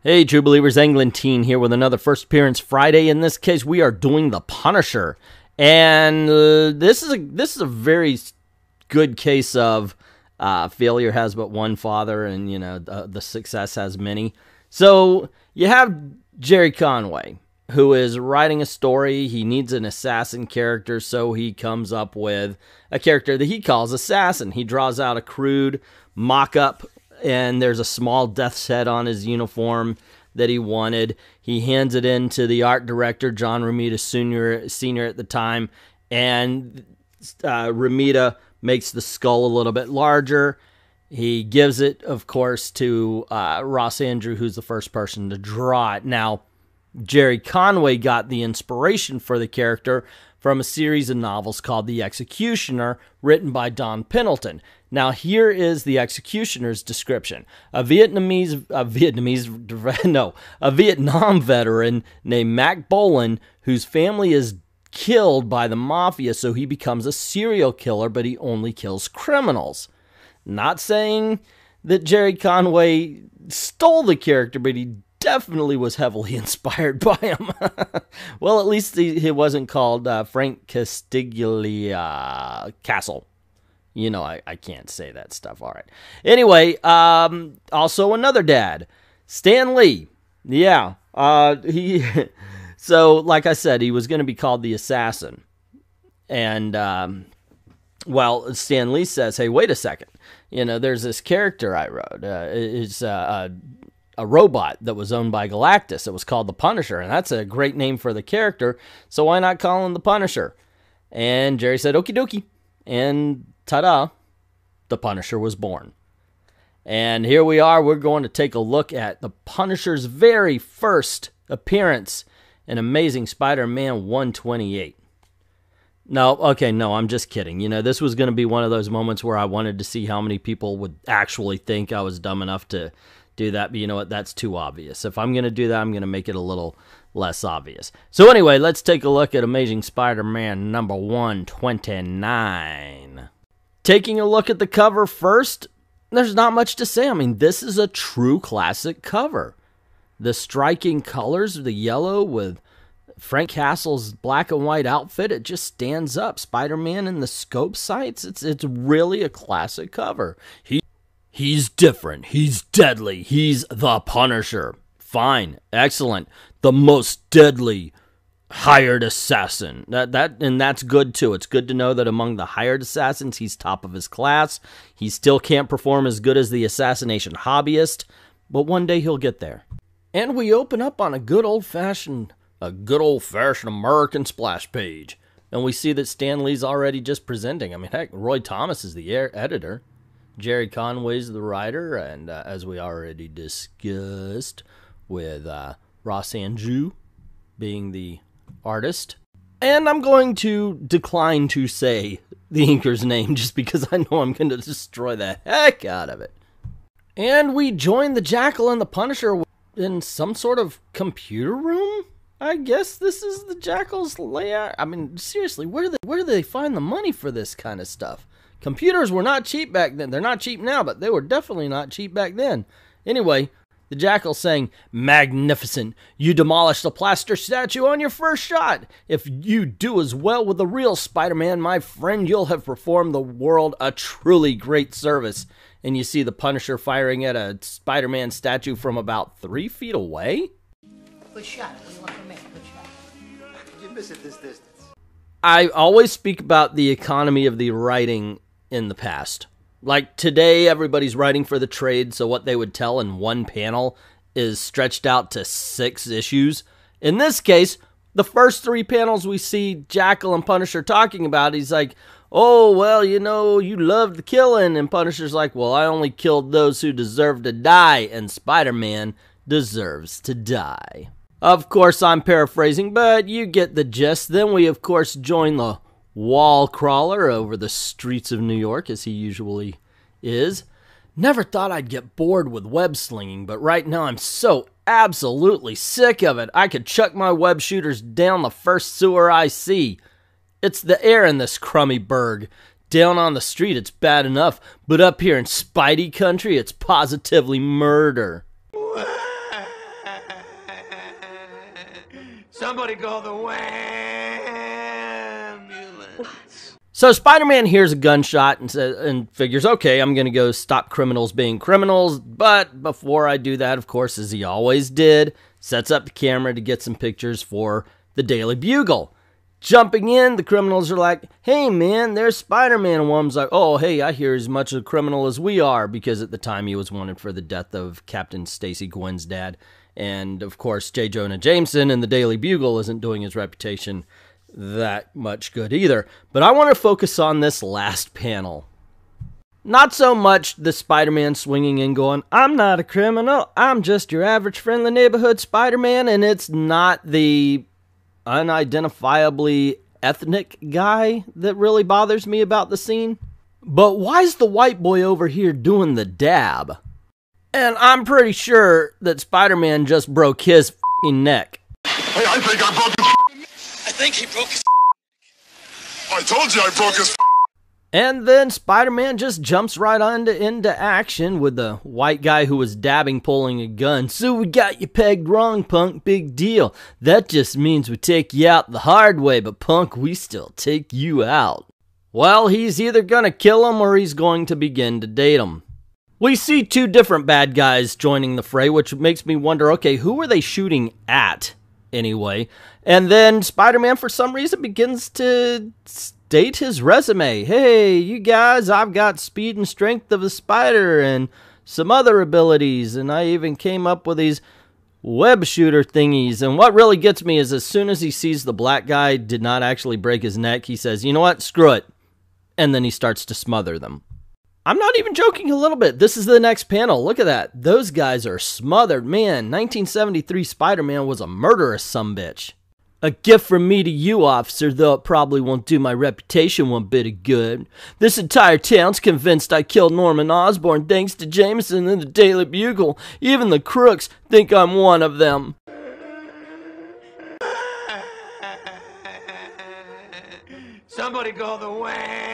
Hey, True Believers, Englentine here with another First Appearance Friday. In this case, we are doing The Punisher. And this is a very good case of failure has but one father, and, the success has many. So you have Gerry Conway, who is writing a story. He needs an assassin character, so he comes up with a character that he calls Assassin. He draws out a crude mock-up, and there's a small death's head on his uniform that he wanted. He hands it in to the art director, John Romita Sr. at the time, and Romita makes the skull a little bit larger. He gives it, of course, to Ross Andru, who's the first person to draw it. Now, Gerry Conway got the inspiration for the character from a series of novels called The Executioner, written by Don Pendleton. Now, here is the Executioner's description. A Vietnam veteran named Mac Bolan, whose family is killed by the mafia, so he becomes a serial killer, but he only kills criminals. Not saying that Gerry Conway stole the character, but he definitely was heavily inspired by him. Well, at least he wasn't called Frank Castiglia Castle. I can't say that stuff. All right. Anyway, also another dad, Stan Lee. Yeah. So, like I said, he was going to be called the Assassin. And, Stan Lee says, hey, wait a second. There's this character I wrote. It's a robot that was owned by Galactus. It was called the Punisher, and that's a great name for the character, so why not call him the Punisher? And Gerry said, okie dokie. And ta-da, the Punisher was born. And here we are. We're going to take a look at the Punisher's very first appearance in Amazing Spider-Man 128. No, I'm just kidding. This was going to be one of those moments where I wanted to see how many people would actually think I was dumb enough to do that, but you know what? That's too obvious. If I'm going to do that, I'm going to make it a little less obvious. So anyway, let's take a look at Amazing Spider-Man number 129. Taking a look at the cover first, there's not much to say. I mean, this is a true classic cover. The striking colors, the yellow with Frank Castle's black and white outfit, it just stands up. Spider-Man in the scope sights, it's really a classic cover. He's different. He's deadly. He's the Punisher. Fine. Excellent. The most deadly hired assassin. That's good too. It's good to know that among the hired assassins, he's top of his class. He still can't perform as good as the assassination hobbyist, but one day he'll get there. And we open up on a good old-fashioned American splash page. And we see that Stan Lee's already just presenting. I mean, heck, Roy Thomas is the editor. Gerry Conway's the writer, and as we already discussed, with Ross Andru being the artist. And I'm going to decline to say the inker's name just because I know I'm going to destroy the heck out of it. And we join the Jackal and the Punisher in some sort of computer room? I guess this is the Jackal's layout. I mean, seriously, where do they find the money for this kind of stuff? Computers were not cheap back then. They're not cheap now, but they were definitely not cheap back then. Anyway, the Jackal saying, magnificent. You demolished the plaster statue on your first shot. If you do as well with the real Spider-Man, my friend, you'll have performed the world a truly great service. And you see the Punisher firing at a Spider-Man statue from about 3 feet away. Good shot. Good shot. You miss it this distance. I always speak about the economy of the writing in the past. Like today, everybody's writing for the trade, so what they would tell in one panel is stretched out to 6 issues. In this case, the first 3 panels we see Jackal and Punisher talking about, he's like, oh, well, you loved killing. And Punisher's like, well, I only killed those who deserve to die, and Spider-Man deserves to die. Of course, I'm paraphrasing, but you get the gist. Then we, of course, join the wall crawler over the streets of New York, as he usually is. Never thought I'd get bored with web slinging, but right now I'm so absolutely sick of it. I could chuck my web shooters down the first sewer I see. It's the air in this crummy burg. Down on the street, it's bad enough, but up here in Spidey country, it's positively murder. Somebody call the ambulance. So Spider-Man hears a gunshot and figures, okay, I'm going to go stop criminals being criminals. But before I do that, of course, as he always did, sets up the camera to get some pictures for the Daily Bugle. Jumping in, the criminals are like, hey, man, there's Spider-Man. And one of them's like, oh, hey, I hear as much of a criminal as we are, because at the time he was wanted for the death of Captain Stacy Gwynn's dad. And, of course, J. Jonah Jameson in the Daily Bugle isn't doing his reputation that much good either. But I want to focus on this last panel. Not so much the Spider-Man swinging in going, I'm not a criminal, I'm just your average friendly neighborhood Spider-Man, and it's not the unidentifiably ethnic guy that really bothers me about the scene. But why's the white boy over here doing the dab? And I'm pretty sure that Spider-Man just broke his f***ing neck. Hey, I think I broke his I think he broke his I told you I broke his And then Spider-Man just jumps right into action with the white guy who was dabbing pulling a gun. So we got you pegged wrong, punk, big deal. That just means we take you out the hard way, but punk, we still take you out. Well, he's either gonna kill him or he's going to begin to date him. We see two different bad guys joining the fray, which makes me wonder, okay, who are they shooting at anyway? And then Spider-Man, for some reason, begins to state his resume. Hey, you guys, I've got speed and strength of a spider and some other abilities, and I even came up with these web shooter thingies. And what really gets me is as soon as he sees the black guy did not actually break his neck, he says, you know what, screw it. And then he starts to smother them. I'm not even joking a little bit. This is the next panel. Look at that. Those guys are smothered. Man, 1973 Spider-Man was a murderous sumbitch. A gift from me to you, officer, though it probably won't do my reputation one bit of good. This entire town's convinced I killed Norman Osborn thanks to Jameson and the Daily Bugle. Even the crooks think I'm one of them. Somebody call the ambulance.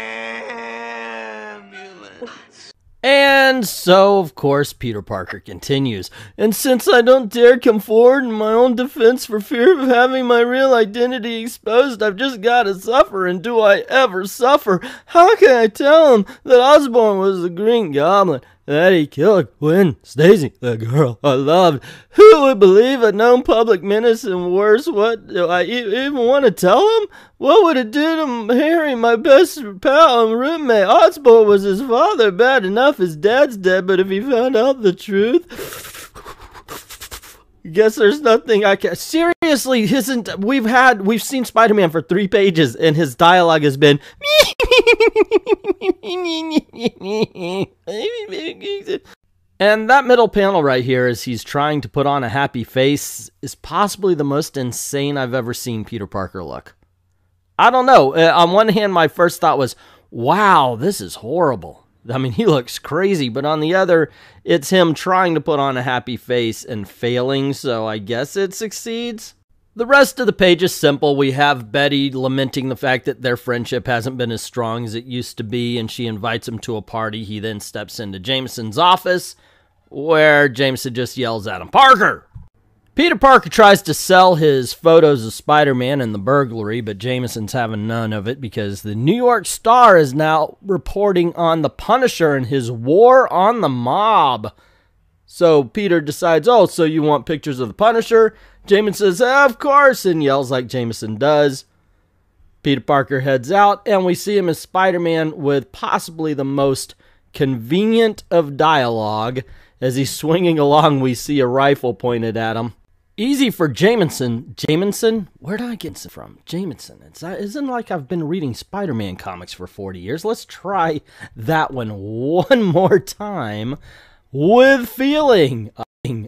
And so, of course, Peter Parker continues. And since I don't dare come forward in my own defense for fear of having my real identity exposed, I've just got to suffer. And do I ever suffer? How can I tell him that Osborn was the Green Goblin? That he killed Gwen Stacy, the girl I loved? Who would believe a known public menace, and worse, what do I even want to tell him? What would it do to Harry, my best pal and roommate? Osborn was his father. Bad enough his dad's dead, but if he found out the truth, guess there's nothing I can. Seriously, we've seen Spider-Man for 3 pages, and his dialogue has been and that middle panel right here, as he's trying to put on a happy face, is possibly the most insane I've ever seen Peter Parker look. I don't know. On one hand, my first thought was, wow, this is horrible. I mean, he looks crazy. But on the other, it's him trying to put on a happy face and failing, so I guess it succeeds. The rest of the page is simple. We have Betty lamenting the fact that their friendship hasn't been as strong as it used to be, and she invites him to a party. He then steps into Jameson's office, where Jameson just yells at him, Parker! Peter Parker tries to sell his photos of Spider-Man and the burglary, but Jameson's having none of it because the New York Star is now reporting on the Punisher and his war on the mob. So Peter decides, oh, so you want pictures of the Punisher? Jameson says, of course, and yells like Jameson does. Peter Parker heads out, and we see him as Spider-Man with possibly the most convenient of dialogue. As he's swinging along, we see a rifle pointed at him. Easy for Jameson. Jameson? Where did I get this from? Jameson. It isn't like I've been reading Spider-Man comics for 40 years. Let's try that one more time with feeling.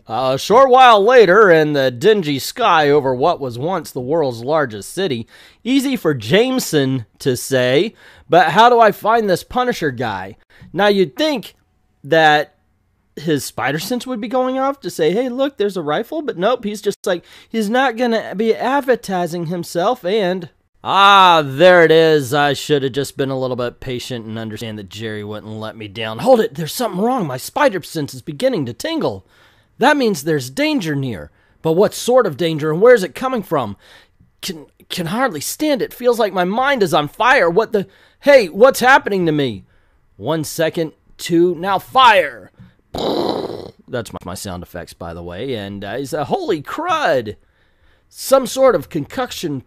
A short while later, in the dingy sky over what was once the world's largest city, easy for Jameson to say, but how do I find this Punisher guy? Now, you'd think that his spider sense would be going off to say, hey, look, there's a rifle, but nope, he's just like, he's not going to be advertising himself, and there it is. I should have just been a little bit patient and understand that Jerry wouldn't let me down. Hold it, there's something wrong. My spider sense is beginning to tingle. That means there's danger near. But what sort of danger, and where is it coming from? Can hardly stand it. Feels like my mind is on fire. Hey, what's happening to me? 1 second, 2, now fire. That's my sound effects, by the way. And he's a holy crud. Some sort of concussion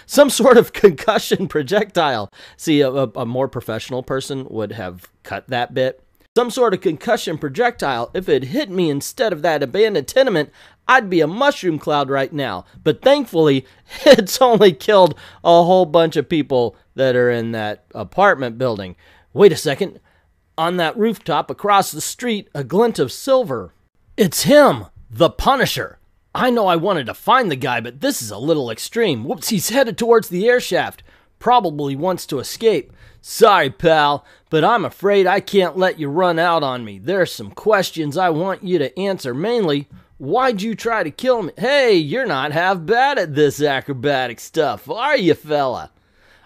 some sort of concussion projectile. See, a more professional person would have cut that bit. Some sort of concussion projectile. If it hit me instead of that abandoned tenement, I'd be a mushroom cloud right now. But thankfully, it's only killed a whole bunch of people that are in that apartment building. Wait a second. On that rooftop across the street, a glint of silver. It's him, the Punisher. I know I wanted to find the guy, but this is a little extreme. Whoops, he's headed towards the air shaft. Probably wants to escape. Sorry, pal, but I'm afraid I can't let you run out on me. There's some questions I want you to answer. Mainly, why'd you try to kill me? Hey, you're not half bad at this acrobatic stuff, are you, fella?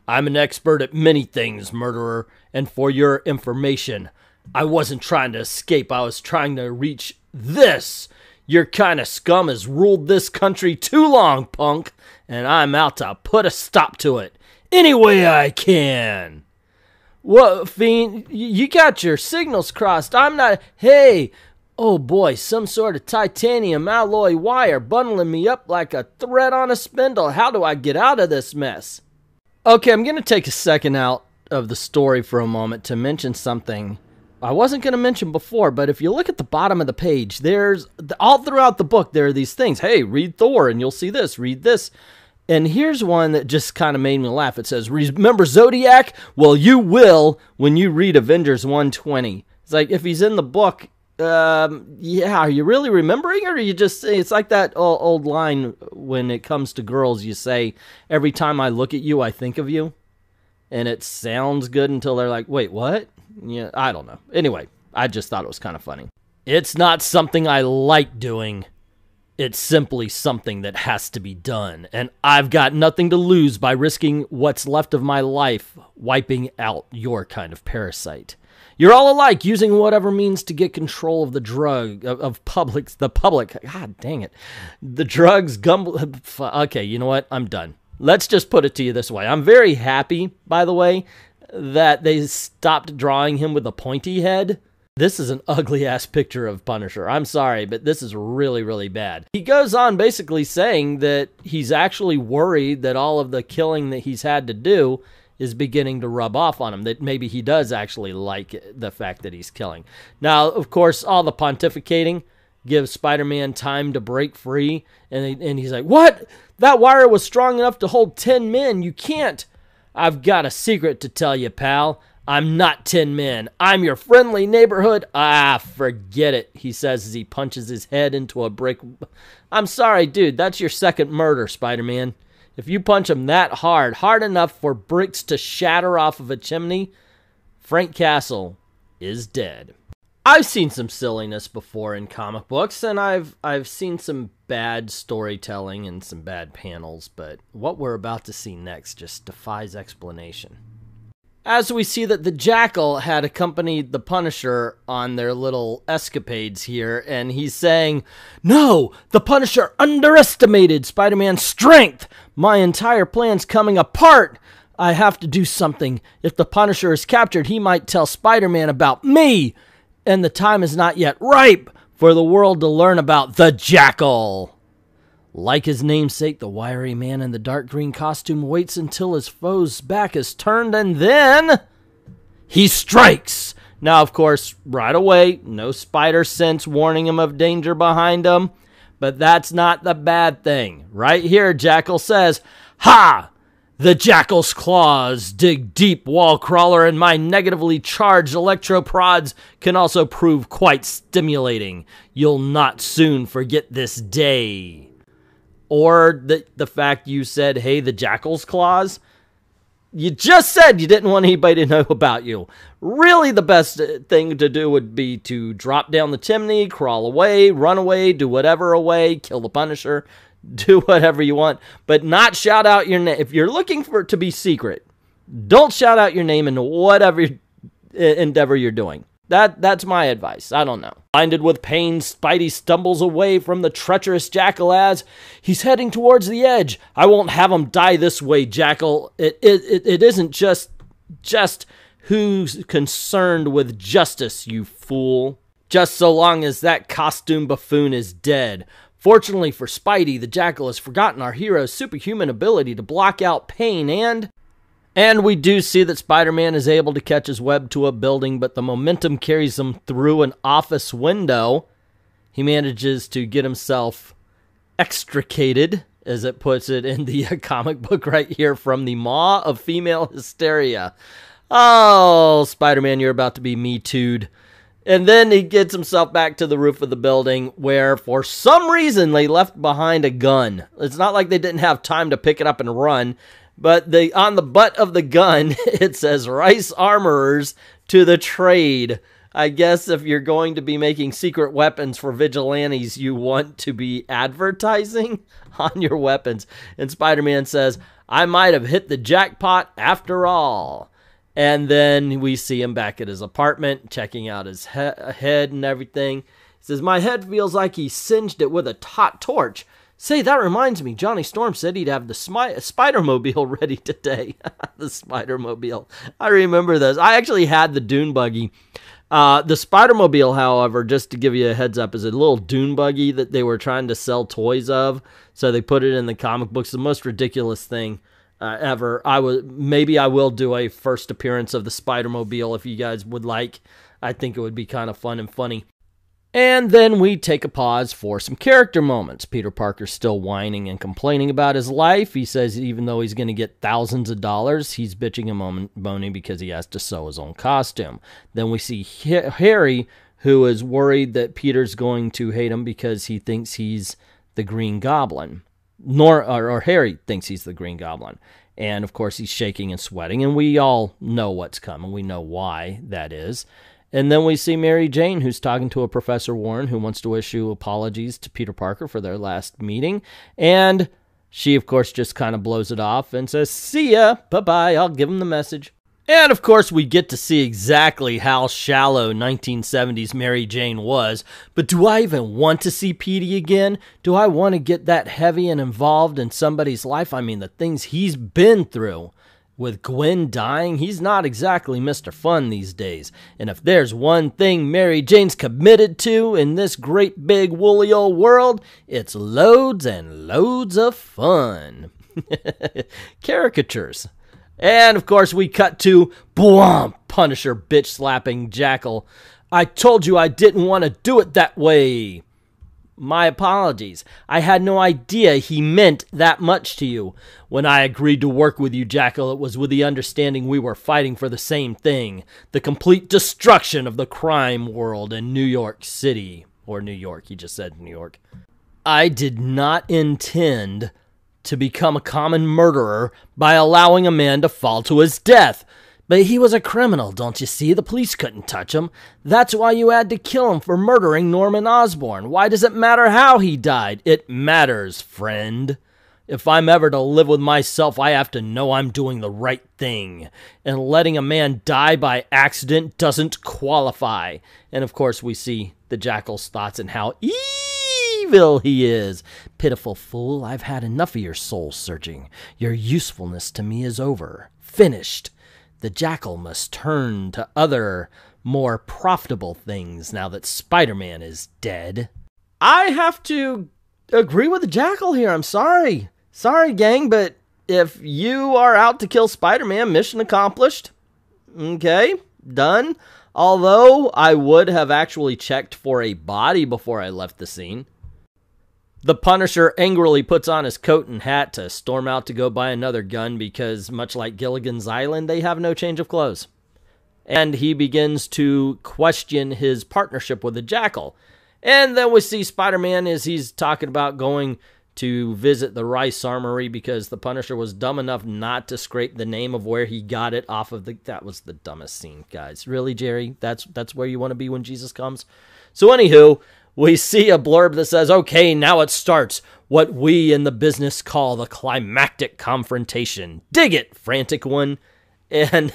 I'm an expert at many things, murderer, and for your information, I wasn't trying to escape. I was trying to reach this. Your kind of scum has ruled this country too long, punk, and I'm out to put a stop to it any way I can. What, fiend? You got your signals crossed. I'm not... Hey! Oh boy, some sort of titanium alloy wire bundling me up like a thread on a spindle. How do I get out of this mess? Okay, I'm going to take a second out of the story for a moment to mention something I wasn't going to mention before, but if you look at the bottom of the page, there's all throughout the book, there are these things. Hey, read Thor and you'll see this, read this. And here's one that just kind of made me laugh. It says, remember Zodiac? Well, you will when you read Avengers 120. It's like, if he's in the book, yeah, are you really remembering, or are you just, it's like that old line when it comes to girls, you say, every time I look at you, I think of you. And it sounds good until they're like, wait, what? Yeah, I don't know. Anyway, I just thought it was kind of funny. It's not something I like doing. It's simply something that has to be done. And I've got nothing to lose by risking what's left of my life wiping out your kind of parasite. You're all alike, using whatever means to get control of the drug, the public. God dang it. The drugs, okay, you know what? I'm done. Let's just put it to you this way. I'm very happy, by the way, that they stopped drawing him with a pointy head. This is an ugly-ass picture of Punisher. I'm sorry, but this is really, really bad. He goes on basically saying that he's actually worried that all of the killing that he's had to do is beginning to rub off on him, that maybe he does actually like the fact that he's killing. Now, of course, all the pontificating gives Spider-Man time to break free, and he's like, what? That wire was strong enough to hold 10 men. You can't. I've got a secret to tell you, pal. I'm not 10 men. I'm your friendly neighborhood. Forget it, he says as he punches his head into a brick. I'm sorry, dude. That's your second murder, Spider-Man. If you punch him that hard enough for bricks to shatter off of a chimney, Frank Castle is dead. I've seen some silliness before in comic books, and I've seen some bad storytelling and some bad panels, but what we're about to see next just defies explanation. As we see that the Jackal had accompanied the Punisher on their little escapades here, and he's saying, no, the Punisher underestimated Spider-Man's strength. My entire plan's coming apart. I have to do something. If the Punisher is captured, he might tell Spider-Man about me. And the time is not yet ripe for the world to learn about the Jackal. Like his namesake, the wiry man in the dark green costume waits until his foe's back is turned, and then he strikes. Now, of course, right away, no spider sense warning him of danger behind him, but that's not the bad thing. Right here, Jackal says, ha! The Jackal's claws dig deep, wall crawler, and my negatively charged electroprods can also prove quite stimulating. You'll not soon forget this day. Or the fact you said, hey, the Jackal's claws? You just said you didn't want anybody to know about you. Really, the best thing to do would be to drop down the chimney, crawl away, run away, do whatever away, kill the Punisher. Do whatever you want, but not shout out your name. If you're looking for it to be secret, don't shout out your name in whatever endeavor you're doing. That's my advice. I don't know. Blinded with pain, Spidey stumbles away from the treacherous Jackal as he's heading towards the edge. I won't have him die this way, Jackal. It isn't just who's concerned with justice, you fool. Just so long as that costume buffoon is dead. Fortunately for Spidey, the Jackal has forgotten our hero's superhuman ability to block out pain, and we do see that Spider-Man is able to catch his web to a building, but the momentum carries him through an office window. He manages to get himself extricated, as it puts it in the comic book right here, from the maw of female hysteria. Oh, Spider-Man, you're about to be Me Too'd. And then he gets himself back to the roof of the building where, for some reason, they left behind a gun. It's not like they didn't have time to pick it up and run, but on the butt of the gun, it says Rice Armorers to the trade. I guess if you're going to be making secret weapons for vigilantes, you want to be advertising on your weapons. And Spider-Man says, I might have hit the jackpot after all. And then we see him back at his apartment, checking out his head and everything. He says, my head feels like he singed it with a hot torch. Say, that reminds me, Johnny Storm said he'd have the Spider-Mobile ready today. The Spider-Mobile. I remember this. I actually had the Dune Buggy. The Spider-Mobile, however, just to give you a heads up, is a little Dune Buggy that they were trying to sell toys of. So they put it in the comic books. The most ridiculous thing ever. Maybe I will do a first appearance of the Spider-Mobile if you guys would like. I think it would be kind of fun and funny. And then we take a pause for some character moments. Peter Parker's still whining and complaining about his life. He says even though he's going to get thousands of dollars, he's bitching and moaning because he has to sew his own costume. Then we see Harry, who is worried that Peter's going to hate him because he thinks he's the Green Goblin. Or Harry thinks he's the Green Goblin. And, of course, he's shaking and sweating, and we all know what's coming. We know why that is. And then we see Mary Jane, who's talking to a Professor Warren, who wants to issue apologies to Peter Parker for their last meeting. And she, of course, just kind of blows it off and says, see ya, bye-bye, I'll give him the message. And, of course, we get to see exactly how shallow 1970s Mary Jane was. But do I even want to see Petey again? Do I want to get that heavy and involved in somebody's life? I mean, the things he's been through. With Gwen dying, he's not exactly Mr. Fun these days. And if there's one thing Mary Jane's committed to in this great big woolly old world, it's loads and loads of fun. Caricatures. And, of course, we cut to Bwomp, Punisher bitch-slapping Jackal. I told you I didn't want to do it that way. My apologies. I had no idea he meant that much to you. When I agreed to work with you, Jackal, it was with the understanding we were fighting for the same thing. The complete destruction of the crime world in New York City. Or New York, he just said New York. I did not intend to become a common murderer by allowing a man to fall to his death. But he was a criminal, don't you see? The police couldn't touch him. That's why you had to kill him for murdering Norman Osborn. Why does it matter how he died? It matters, friend. If I'm ever to live with myself, I have to know I'm doing the right thing. And letting a man die by accident doesn't qualify. And of course, we see the Jackal's thoughts and how evil he is. Pitiful fool, I've had enough of your soul searching. Your usefulness to me is over. Finished. The Jackal must turn to other, more profitable things now that Spider-Man is dead. I have to agree with the Jackal here. I'm sorry. Sorry, gang, but if you are out to kill Spider-Man, mission accomplished. Okay, done. Although I would have actually checked for a body before I left the scene. The Punisher angrily puts on his coat and hat to storm out to go buy another gun because, much like Gilligan's Island, they have no change of clothes. And he begins to question his partnership with the Jackal. And then we see Spider-Man as he's talking about going to visit the Rice Armory because the Punisher was dumb enough not to scrape the name of where he got it off of the... That was the dumbest scene, guys. Really, Jerry? That's where you want to be when Jesus comes? So anywho... we see a blurb that says, okay, now it starts. What we in the business call the climactic confrontation. Dig it, frantic one. And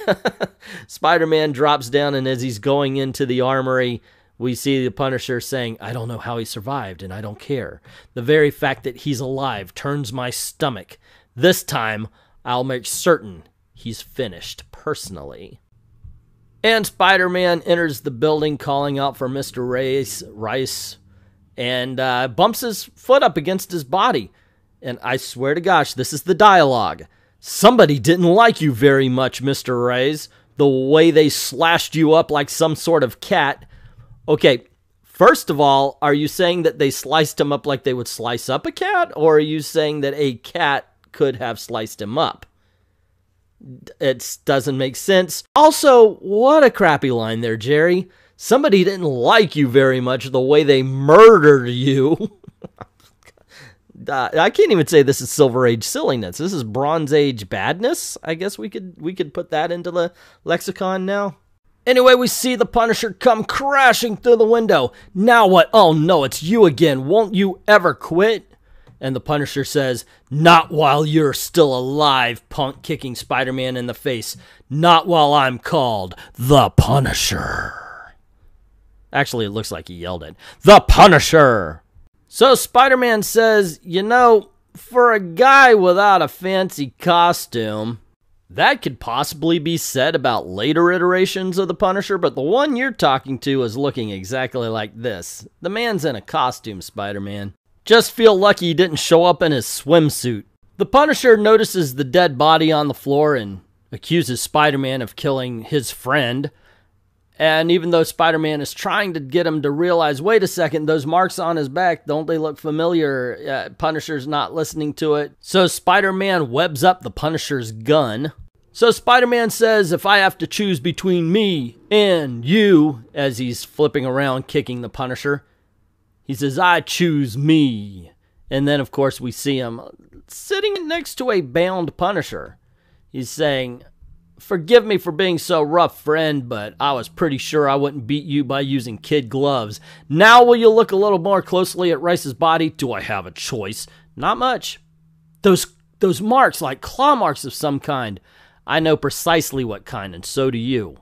Spider-Man drops down, and as he's going into the armory, we see the Punisher saying, I don't know how he survived, and I don't care. The very fact that he's alive turns my stomach. This time, I'll make certain he's finished personally. And Spider-Man enters the building calling out for Mr. Rice, and bumps his foot up against his body. And I swear to gosh, this is the dialogue. Somebody didn't like you very much, Mr. Rice. The way they slashed you up like some sort of cat. Okay, first of all, are you saying that they sliced him up like they would slice up a cat? Or are you saying that a cat could have sliced him up? It doesn't make sense. Also, what a crappy line there, Jerry. Somebody didn't like you very much the way they murdered you. I can't even say this is Silver Age silliness. This is Bronze Age badness. I guess we could put that into the lexicon now. Anyway, we see the Punisher come crashing through the window. Now what? Oh no, it's you again. Won't you ever quit? And the Punisher says, not while you're still alive, punk, kicking Spider-Man in the face. Not while I'm called the Punisher. Actually, it looks like he yelled it. The Punisher! So Spider-Man says, you know, for a guy without a fancy costume, that could possibly be said about later iterations of the Punisher, but the one you're talking to is looking exactly like this. The man's in a costume, Spider-Man. Just feel lucky he didn't show up in his swimsuit. The Punisher notices the dead body on the floor and accuses Spider-Man of killing his friend. And even though Spider-Man is trying to get him to realize, wait a second, those marks on his back, don't they look familiar? Punisher's not listening to it. So Spider-Man webs up the Punisher's gun. So Spider-Man says, if I have to choose between me and you, as he's flipping around kicking the Punisher, he says, I choose me. And then, of course, we see him sitting next to a bound Punisher. He's saying, forgive me for being so rough, friend, but I was pretty sure I wouldn't beat you by using kid gloves. Now will you look a little more closely at Rice's body? Do I have a choice? Not much. Those marks, like claw marks of some kind. I know precisely what kind, and so do you.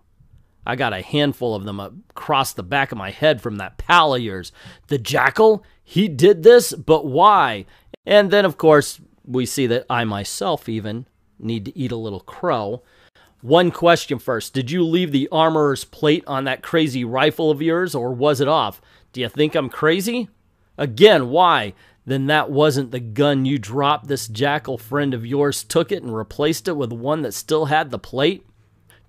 I got a handful of them across the back of my head from that pal of yours. The Jackal? He did this, but why? And then, of course, we see that I myself even need to eat a little crow. One question first. Did you leave the armorer's plate on that crazy rifle of yours, or was it off? Do you think I'm crazy? Again, why? Then that wasn't the gun you dropped. This Jackal friend of yours took it and replaced it with one that still had the plate?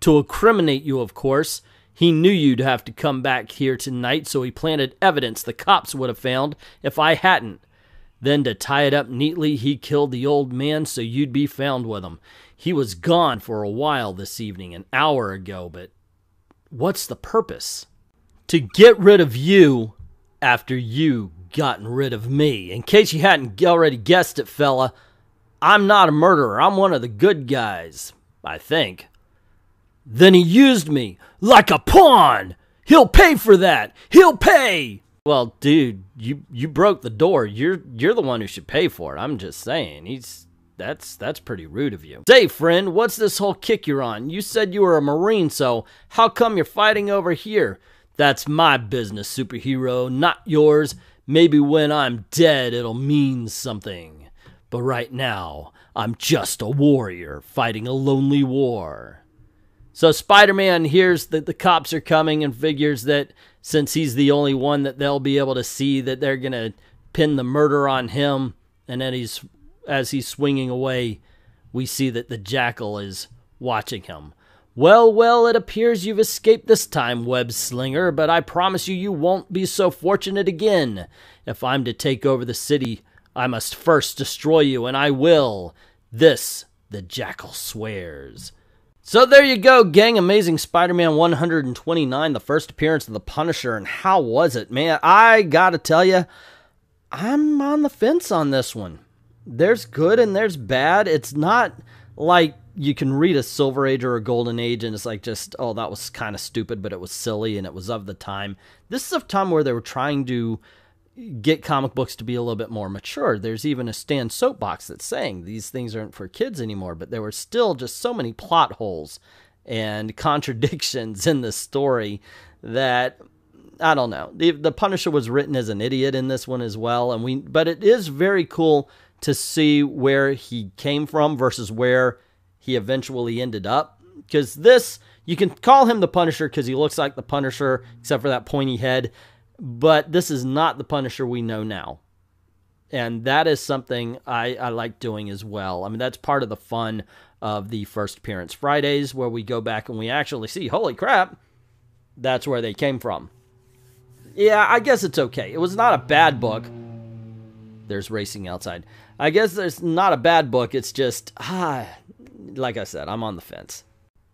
To incriminate you, of course. He knew you'd have to come back here tonight, so he planted evidence the cops would have found if I hadn't. Then to tie it up neatly, he killed the old man so you'd be found with him. He was gone for a while this evening, an hour ago, but what's the purpose? To get rid of you after you gotten rid of me. In case you hadn't already guessed it, fella, I'm not a murderer. I'm one of the good guys, I think. Then he used me like a pawn. He'll pay for that. He'll pay. Well, dude, you broke the door. You're the one who should pay for it. I'm just saying. That's pretty rude of you. Say, friend, what's this whole kick you're on? You said you were a Marine, so how come you're fighting over here? That's my business, superhero, not yours. Maybe when I'm dead, it'll mean something. But right now, I'm just a warrior fighting a lonely war. So Spider-Man hears that the cops are coming and figures that since he's the only one that they'll be able to see, that they're going to pin the murder on him. And then as he's swinging away, we see that the Jackal is watching him. Well, it appears you've escaped this time, web slinger, but I promise you won't be so fortunate again. If I'm to take over the city, I must first destroy you, and I will. This, the Jackal swears. So there you go, gang. Amazing Spider-Man 129, the first appearance of the Punisher. And how was it, man? I gotta tell you, I'm on the fence on this one. There's good and there's bad. It's not like you can read a Silver Age or a Golden Age and it's like just, oh, that was kind of stupid, but it was silly and it was of the time. This is a time where they were trying to get comic books to be a little bit more mature. There's even a Stan soapbox that's saying these things aren't for kids anymore, but there were still just so many plot holes and contradictions in the story that, I don't know. The Punisher was written as an idiot in this one as well, but it is very cool to see where he came from versus where he eventually ended up. Because this, you can call him the Punisher because he looks like the Punisher, except for that pointy head. But this is not the Punisher we know now. And that is something I like doing as well. I mean, that's part of the fun of the First Appearance Fridays, where we go back and we actually see, holy crap, that's where they came from. Yeah, I guess it's okay. It was not a bad book. There's racing outside. I guess it's not a bad book. It's just, like I said, I'm on the fence.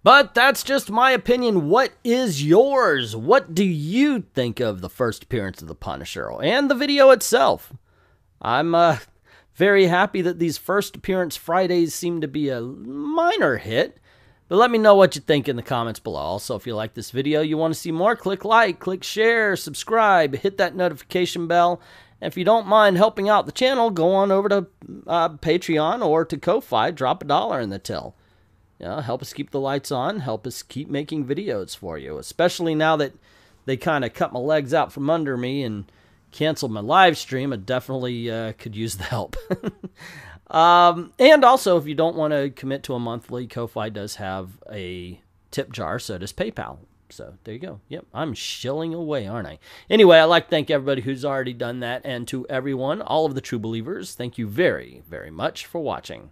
But that's just my opinion. What is yours? What do you think of the first appearance of the Punisher and the video itself? I'm very happy that these First Appearance Fridays seem to be a minor hit. But let me know what you think in the comments below. Also, if you like this video, you want to see more, click like, click share, subscribe, hit that notification bell. And if you don't mind helping out the channel, go on over to Patreon or to Ko-Fi, drop $1 in the till. Help us keep the lights on, help us keep making videos for you, especially now that they kind of cut my legs out from under me and canceled my live stream. I definitely could use the help. And also, if you don't want to commit to a monthly, Ko-Fi does have a tip jar, so does PayPal. So there you go. Yep, I'm shilling away, aren't I? Anyway, I'd like to thank everybody who's already done that, and to everyone, all of the true believers, thank you very, very much for watching.